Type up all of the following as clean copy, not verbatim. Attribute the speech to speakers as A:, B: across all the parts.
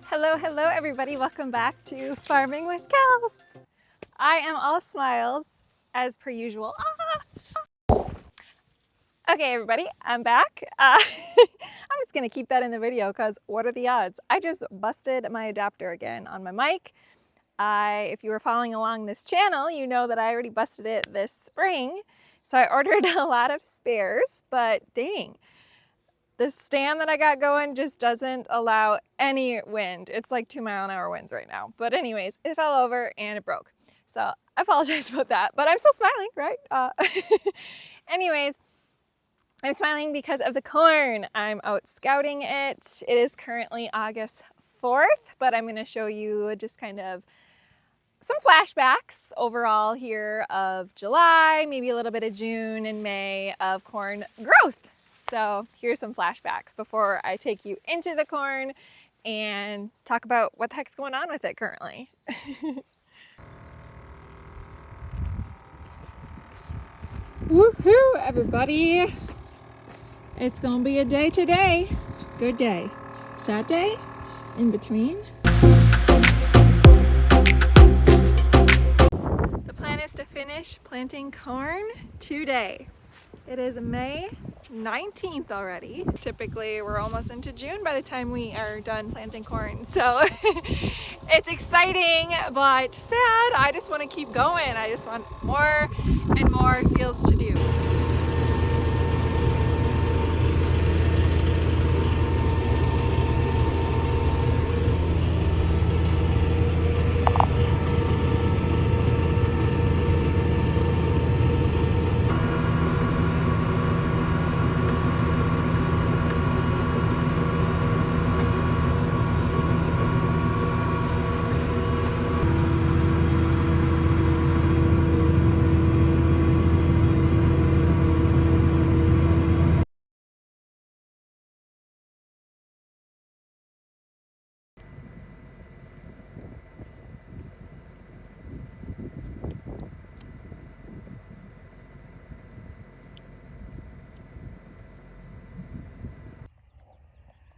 A: Hello everybody, welcome back to Farming with Kels. I am all smiles as per usual. Okay everybody, I'm back. I'm just gonna keep that in the video because what are the odds? I just busted my adapter again on my mic. If you were following along this channel, you know that I already busted it this spring. So I ordered a lot of spares, but dang. The stand that I got going just doesn't allow any wind. It's like 2-mile-an-hour winds right now. But anyways, it fell over and it broke. So I apologize about that, but I'm still smiling, right? Anyways, I'm smiling because of the corn. I'm out scouting it. It is currently August 4th, but I'm gonna show you just kind of some flashbacks overall here of July, maybe a little bit of June and May of corn growth. So here's some flashbacks before I take you into the corn and talk about what the heck's going on with it currently. Woohoo, everybody! It's gonna be a day today. Good day. Sad day? In between? The plan is to finish planting corn today. It is May 19th already. Typically we're almost into June by the time we are done planting corn. So it's exciting but sad. I just want to keep going. I just want more and more fields to do.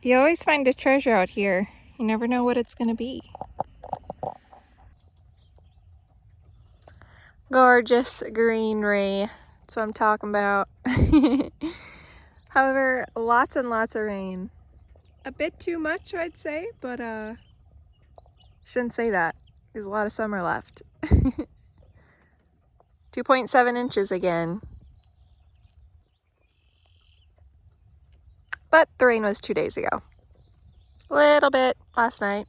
A: You always find a treasure out here. You never know what it's going to be. Gorgeous greenery. That's what I'm talking about. However, lots and lots of rain. A bit too much, I'd say, but shouldn't say that. There's a lot of summer left. 2.7 inches again. But the rain was 2 days ago. A little bit last night,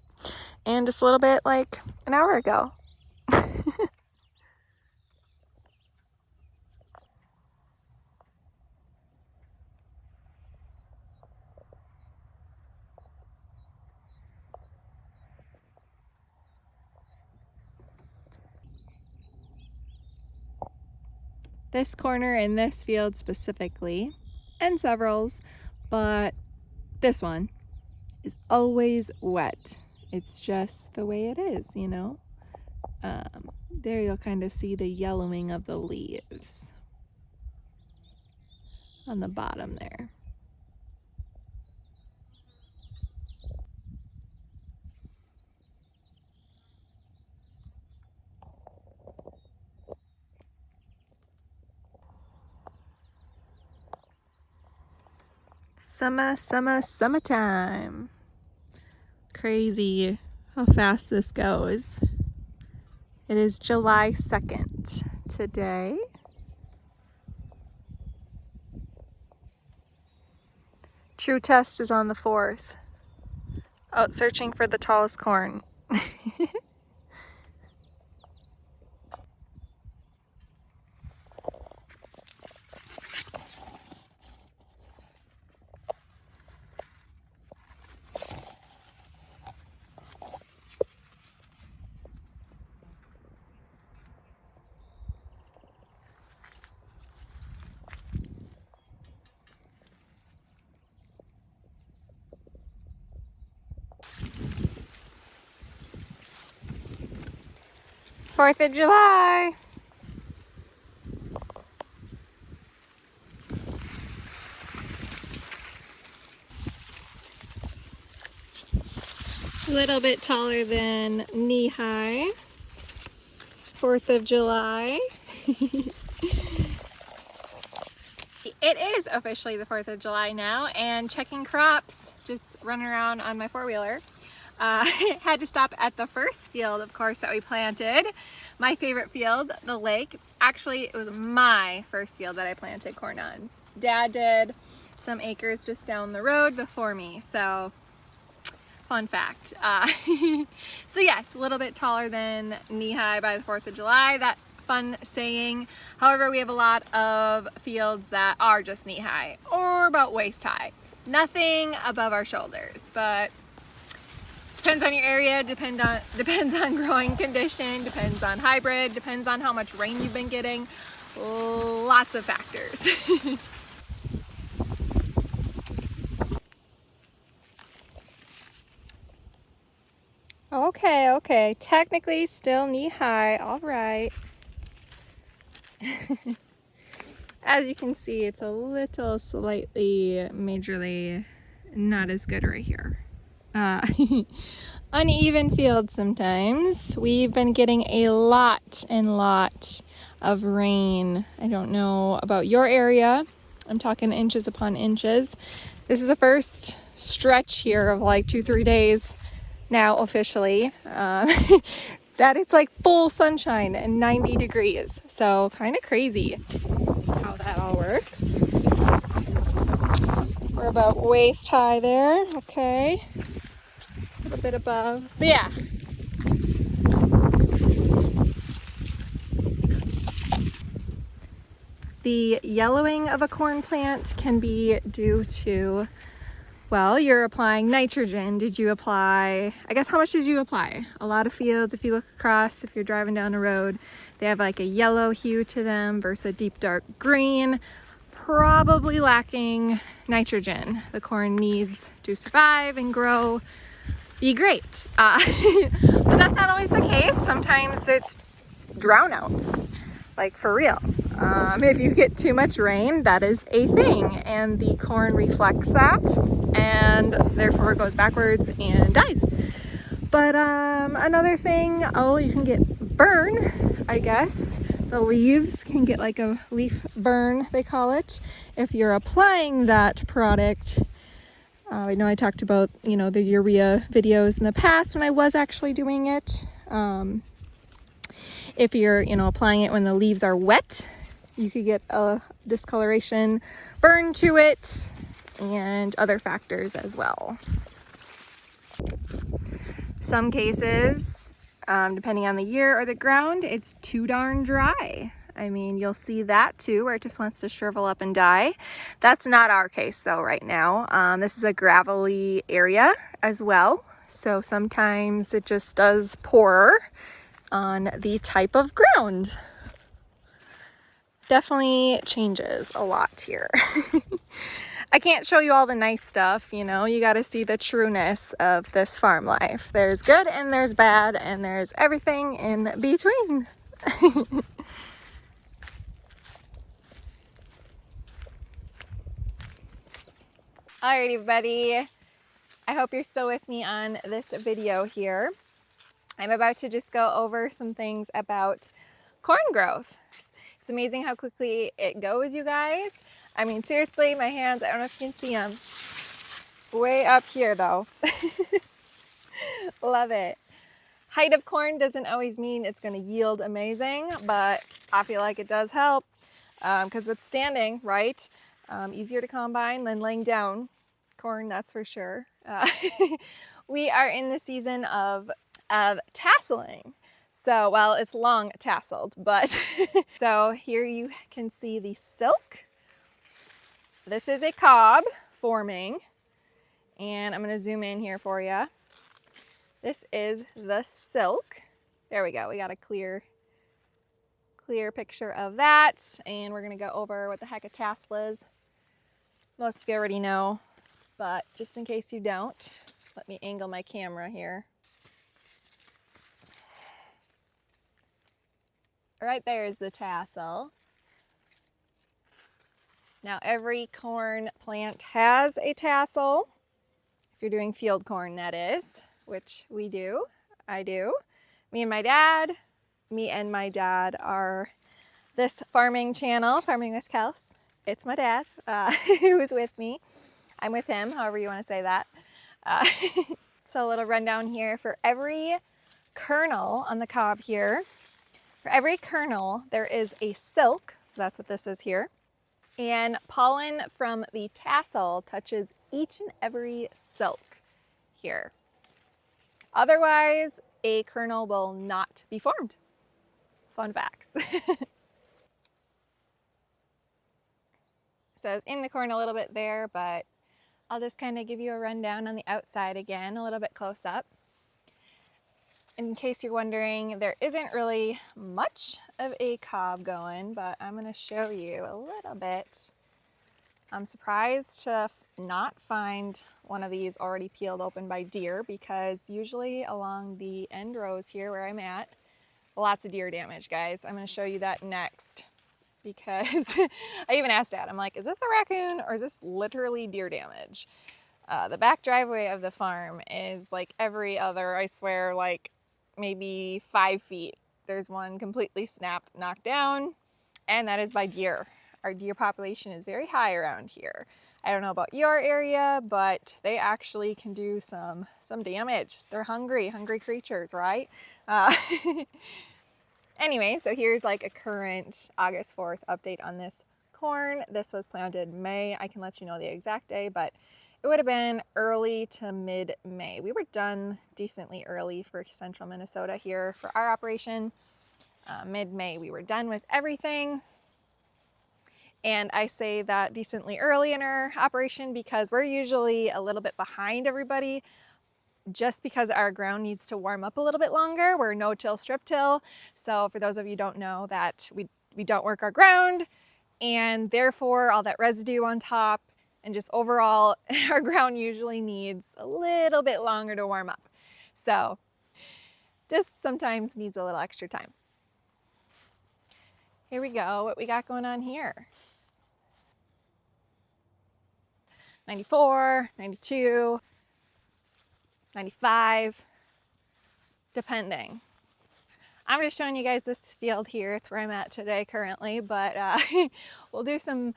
A: and just a little bit like an hour ago. This corner in this field specifically, and severals, but this one is always wet. It's just the way it is, you know. There you'll kind of see the yellowing of the leaves on the bottom there. Summertime. Crazy how fast this goes. It is July 2nd today. True test is on the 4th. Out searching for the tallest corn. 4th of July. A little bit taller than knee high. 4th of July. It is officially the 4th of July now, and checking crops, just running around on my four-wheeler. Had to stop at the first field, of course, that we planted. My favorite field, the lake. Actually, it was my first field that I planted corn on. Dad did some acres just down the road before me, so fun fact. So yes, a little bit taller than knee-high by the 4th of July. That fun saying. However, we have a lot of fields that are just knee-high or about waist-high. Nothing above our shoulders, but depends on your area, depends on growing condition, depends on hybrid, depends on how much rain you've been getting. Lots of factors. Okay. Technically still knee-high. All right. As you can see, it's a little slightly, majorly not as good right here. Uneven field sometimes. We've been getting a lot of rain. I don't know about your area. I'm talking inches upon inches. This is the first stretch here of like 2-3 days now officially that it's like full sunshine and 90 degrees. So kind of crazy how that all works. We're about waist high there. Okay. A little bit above. But yeah. The yellowing of a corn plant can be due to, well, you're applying nitrogen. Did you apply, I guess, how much did you apply? A lot of fields, if you look across, if you're driving down the road, they have like a yellow hue to them versus a deep dark green, probably lacking nitrogen. The corn needs to survive and grow, be great. But that's not always the case. Sometimes there's drownouts, like for real. If you get too much rain, that is a thing, and the corn reflects that and therefore goes backwards and dies. But another thing, you can get burn, I guess. The leaves can get like a leaf burn, they call it, if you're applying that product. I know I talked about, the urea videos in the past when I was actually doing it. If you're, applying it when the leaves are wet, you could get a discoloration burn to it and other factors as well. Some cases, depending on the year or the ground, it's too darn dry. I mean, you'll see that too, where it just wants to shrivel up and die. That's not our case though right now. This is a gravelly area as well. So sometimes it just does poorer on the type of ground. Definitely changes a lot here. I can't show you all the nice stuff, you got to see the trueness of this farm life. There's good and there's bad and there's everything in between. Alrighty, everybody. I hope you're still with me on this video here. I'm about to just go over some things about corn growth. It's amazing how quickly it goes, you guys. I mean, seriously, my hands, I don't know if you can see them. Way up here, though. Love it. Height of corn doesn't always mean it's going to yield amazing, but I feel like it does help because with standing, right, easier to combine than laying down corn, that's for sure. We are in the season of tasseling. So, well, it's long tasseled, but so here you can see the silk. This is a cob forming, and I'm going to zoom in here for you. This is the silk. There we go. We got a clear picture of that, and we're going to go over what the heck a tassel is. Most of you already know, but just in case you don't, let me angle my camera here. Right there is the tassel. Now every corn plant has a tassel. If you're doing field corn, that is. which we do. I do. Me and my dad are this farming channel, Farming with Kels. It's my dad who is with me. I'm with him, however you want to say that. So a little rundown here. For every kernel on the cob here, for every kernel there is a silk, so that's what this is here. And pollen from the tassel touches each and every silk here. Otherwise, a kernel will not be formed. Fun facts. So it's in the corn a little bit there, but I'll just kind of give you a rundown on the outside again, a little bit close up. In case you're wondering, there isn't really much of a cob going, but I'm going to show you a little bit. I'm surprised to not find one of these already peeled open by deer, because usually along the end rows here where I'm at, lots of deer damage, guys. I'm going to show you that next, because I even asked Dad, I'm like, is this a raccoon or is this literally deer damage? The back driveway of the farm is like every other, I swear, like maybe 5 feet. There's one completely snapped, knocked down, and that is by deer. Our deer population is very high around here. I don't know about your area, but they actually can do some damage. They're hungry creatures, right? Anyway, so here's like a current August 4th update on this corn. This was planted May. I can let you know the exact day, but it would have been early to mid-May. We were done decently early for central Minnesota here for our operation. Mid-May, we were done with everything. And I say that decently early in our operation because we're usually a little bit behind everybody, just because our ground needs to warm up a little bit longer. We're no-till, strip-till. So for those of you who don't know, that we don't work our ground, and therefore all that residue on top and just overall our ground usually needs a little bit longer to warm up. So just sometimes needs a little extra time. Here we go, what we got going on here. 94, 92, 95, depending. I'm just showing you guys this field here. It's where I'm at today currently, but we'll do some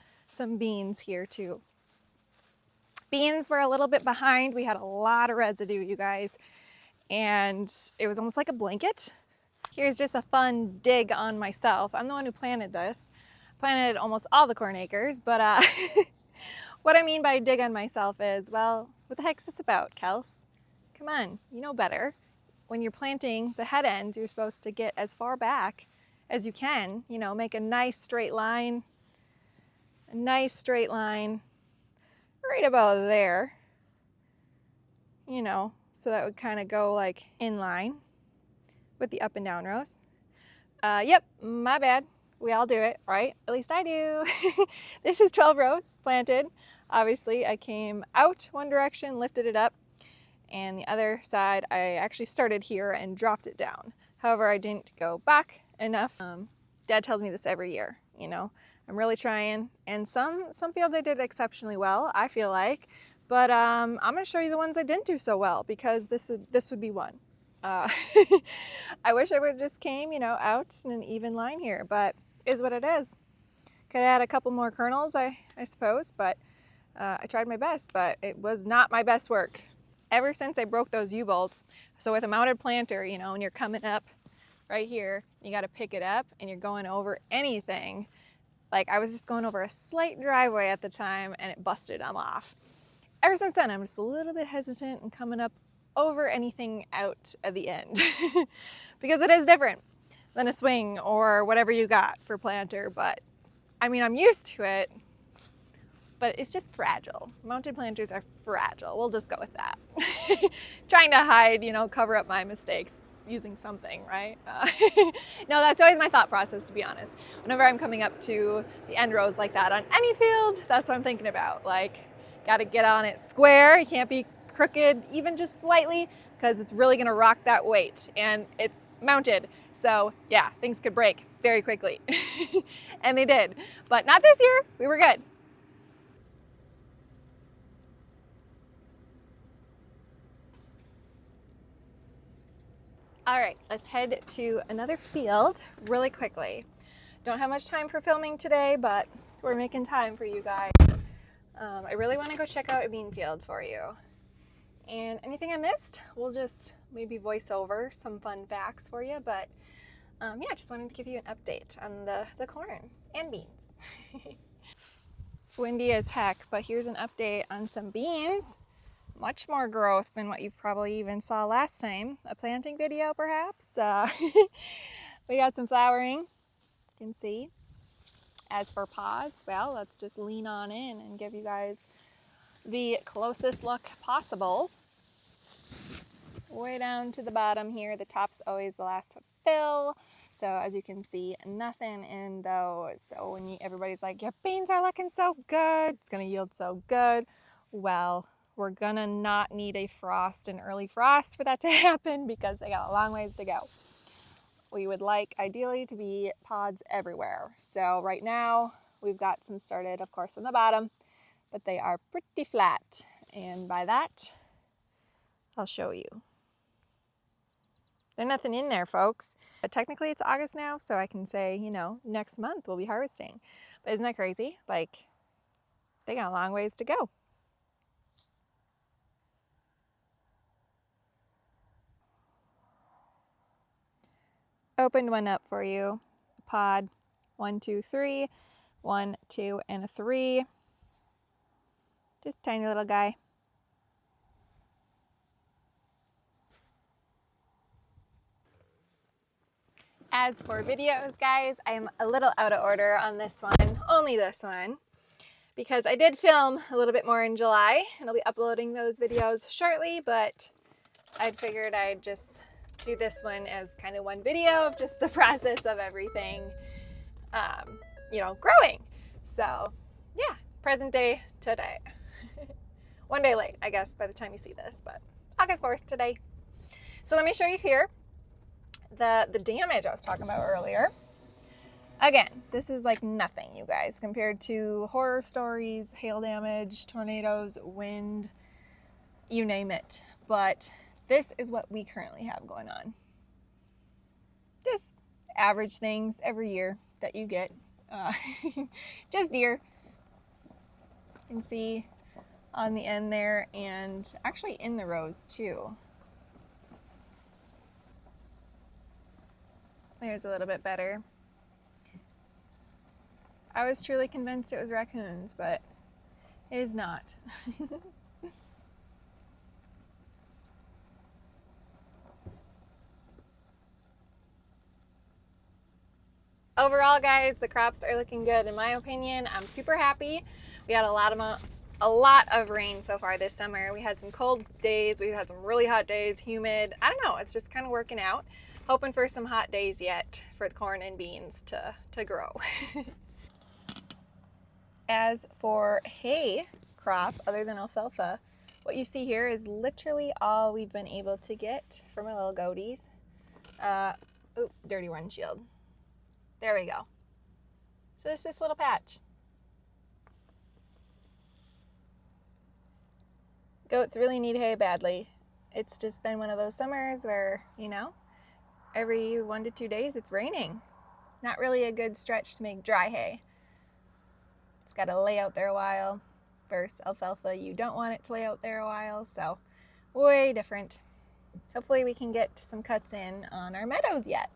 A: beans here too. Beans were a little bit behind. We had a lot of residue, you guys, and it was almost like a blanket. Here's just a fun dig on myself. I'm the one who planted this. Planted almost all the corn acres, but what I mean by dig on myself is, well, what the heck's this about, Kels? Come on, you know better. When you're planting the head ends, you're supposed to get as far back as you can, you know, make a nice straight line right about there, you know, so that would kind of go like in line with the up and down rows. Yep, my bad. We all do it, right? At least I do. This is 12 rows planted. Obviously, I came out one direction, lifted it up, and the other side, I actually started here and dropped it down. However, I didn't go back enough. Dad tells me this every year, you know. I'm really trying, and some fields I did exceptionally well, I feel like, but I'm gonna show you the ones I didn't do so well, because this would be one. I wish I would have just came, you know, out in an even line here, but is what it is. Could have had a couple more kernels, I suppose, but I tried my best, but it was not my best work. Ever since I broke those U-bolts, so with a mounted planter, you know, and you're coming up right here, you got to pick it up and you're going over anything. Like I was just going over a slight driveway at the time and it busted them off. Ever since then, I'm just a little bit hesitant in coming up over anything out at the end because it is different than a swing or whatever you got for planter. But I mean, I'm used to it, but it's just fragile. Mounted planters are fragile. We'll just go with that. Trying to hide, you know, cover up my mistakes using something, right? No, that's always my thought process, to be honest. Whenever I'm coming up to the end rows like that on any field, that's what I'm thinking about. Like, got to get on it square. You can't be crooked even just slightly, because it's really going to rock that weight, and it's mounted. So yeah, things could break very quickly. And they did, but not this year. We were good. All right, let's head to another field really quickly. Don't have much time for filming today, but we're making time for you guys. I really want to go check out a bean field for you. And anything I missed, we'll just maybe voice over some fun facts for you. But yeah, just wanted to give you an update on the corn and beans. Windy as heck, but here's an update on some beans. Much more growth than what you've probably even saw last time. A planting video, perhaps. We got some flowering, you can see. As for pods, well, let's just lean on in and give you guys the closest look possible. Way down to the bottom here, the top's always the last to fill. So as you can see, nothing in those. So when everybody's like, your beans are looking so good, it's gonna yield so good. Well, we're gonna not need a frost, an early frost for that to happen because they got a long ways to go. We would like ideally to be pods everywhere. So right now we've got some started, of course, on the bottom, but they are pretty flat. And by that, I'll show you. There's nothing in there, folks. But technically it's August now, so I can say, you know, next month we'll be harvesting. But isn't that crazy? Like, they got a long ways to go. Opened one up for you. Pod 1, 2, 3. 1, 2, and a 3. Just tiny little guy. As for videos, guys, I am a little out of order on this one, only this one, because I did film a little bit more in July, and I'll be uploading those videos shortly, but I figured I'd just do this one as kind of one video of just the process of everything, you know, growing. So yeah, present day today. One day late, I guess, by the time you see this, but August 4th today. So let me show you here the damage I was talking about earlier. Again, this is like nothing, you guys, compared to horror stories, hail damage, tornadoes, wind, you name it. But this is what we currently have going on. Just average things every year that you get. Just deer. You can see on the end there, and actually in the rows too. There's a little bit better. I was truly convinced it was raccoons, but it is not. Overall, guys, the crops are looking good in my opinion. I'm super happy. We had a lot of rain so far this summer. We had some cold days, we had some really hot days, humid. I don't know, it's just kind of working out. Hoping for some hot days yet for the corn and beans to grow. As for hay crop, other than alfalfa, what you see here is literally all we've been able to get from our little goaties. Ooh, dirty windshield. There we go. So it's this little patch. Goats really need hay badly. It's just been one of those summers where, you know, every 1 to 2 days it's raining. Not really a good stretch to make dry hay. It's got to lay out there a while. Versus alfalfa, you don't want it to lay out there a while, so way different. Hopefully we can get some cuts in on our meadows yet.